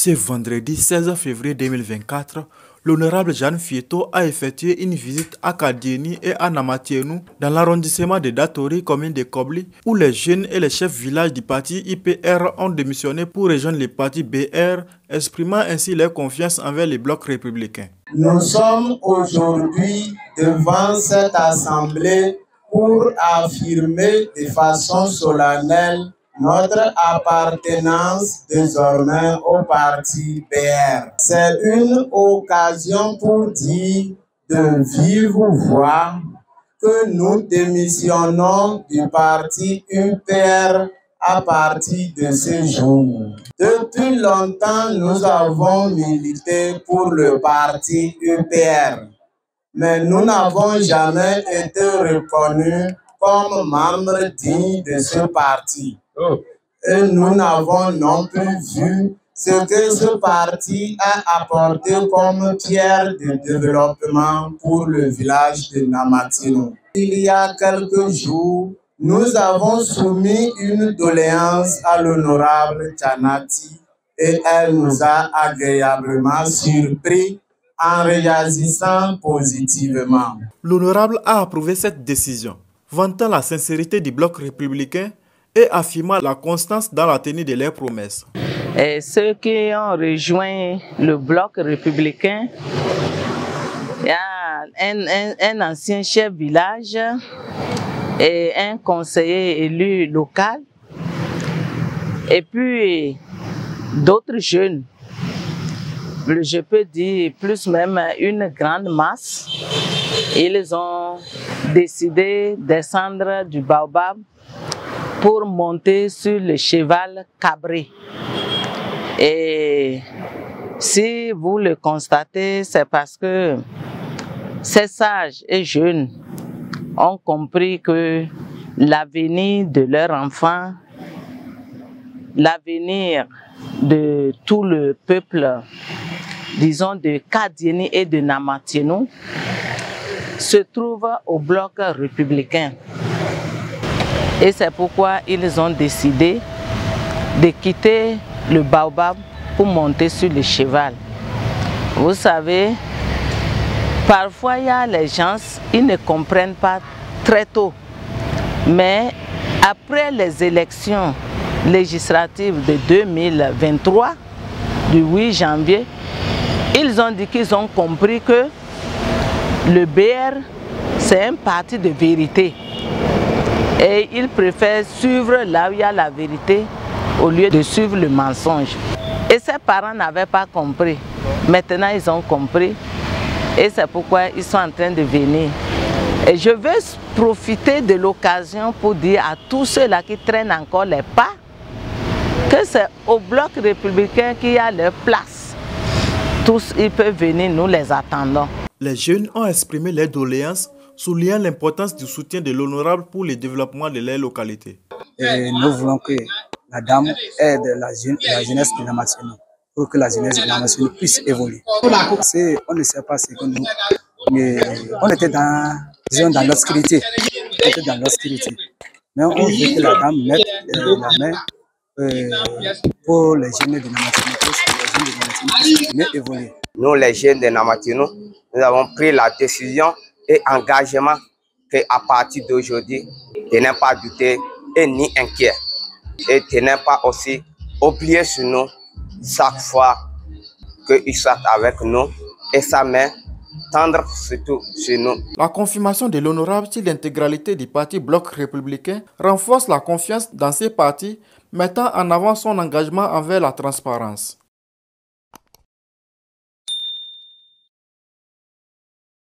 Ce vendredi 16 février 2024, l'honorable Jeanne Fieto a effectué une visite à Kadieni et à Namatienou dans l'arrondissement de Datori, commune de Kobli, où les jeunes et les chefs villages du parti IPR ont démissionné pour rejoindre le parti BR, exprimant ainsi leur confiance envers les blocs républicains. Nous sommes aujourd'hui devant cette assemblée pour affirmer de façon solennelle notre appartenance désormais au parti BR. C'est une occasion pour dire de vive voix que nous démissionnons du parti UPR à partir de ce jour. Depuis longtemps, nous avons milité pour le parti UPR, mais nous n'avons jamais été reconnus comme membres dignes de ce parti. Et nous n'avons non plus vu ce que ce parti a apporté comme pierre de développement pour le village de Namatienou. Il y a quelques jours, nous avons soumis une doléance à l'honorable Tchanati et elle nous a agréablement surpris en réagissant positivement. L'honorable a approuvé cette décision, vantant la sincérité du bloc républicain et affirmant la constance dans la tenue de leurs promesses. Et ceux qui ont rejoint le bloc républicain, il y a un ancien chef village et un conseiller élu local, et puis d'autres jeunes, je peux dire plus même une grande masse. Ils ont décidé de descendre du baobab pour monter sur le cheval cabré. Et si vous le constatez, c'est parce que ces sages et jeunes ont compris que l'avenir de leurs enfants, l'avenir de tout le peuple, disons de Kadieni et de Namatienou, se trouve au bloc républicain. Et c'est pourquoi ils ont décidé de quitter le baobab pour monter sur le cheval. Vous savez, parfois il y a les gens, ils ne comprennent pas très tôt. Mais après les élections législatives de 2023, du 8 janvier, ils ont dit qu'ils ont compris que le BR, c'est un parti de vérité. Et ils préfèrent suivre là où il y a la vérité au lieu de suivre le mensonge. Et ses parents n'avaient pas compris. Maintenant, ils ont compris. Et c'est pourquoi ils sont en train de venir. Et je veux profiter de l'occasion pour dire à tous ceux-là qui traînent encore les pas que c'est au bloc républicain qu'il y a leur place. Tous, ils peuvent venir, nous les attendons. Les jeunes ont exprimé leurs doléances, soulignant l'importance du soutien de l'honorable pour le développement de leur localité. Et nous voulons que la dame aide la jeunesse de Namatienou pour que la jeunesse de Namatienou puisse évoluer. Parce qu'on ne sait pas ce que nous... Mais on était dans l'obscurité. Mais on veut que la dame mette la main pour les jeunes de Namatienou, pour que les jeunes de Namatienou puissent mieux évoluer. Nous, les jeunes de Namatienou, nous avons pris la décision et engagement qu'à partir d'aujourd'hui, de ne pas douter et ni inquiet. Et de ne pas aussi oublier sur nous chaque fois qu'ils sont avec nous et sa main tendre surtout sur nous. La confirmation de l'honorable sur l'intégralité du parti bloc républicain renforce la confiance dans ces partis, mettant en avant son engagement envers la transparence.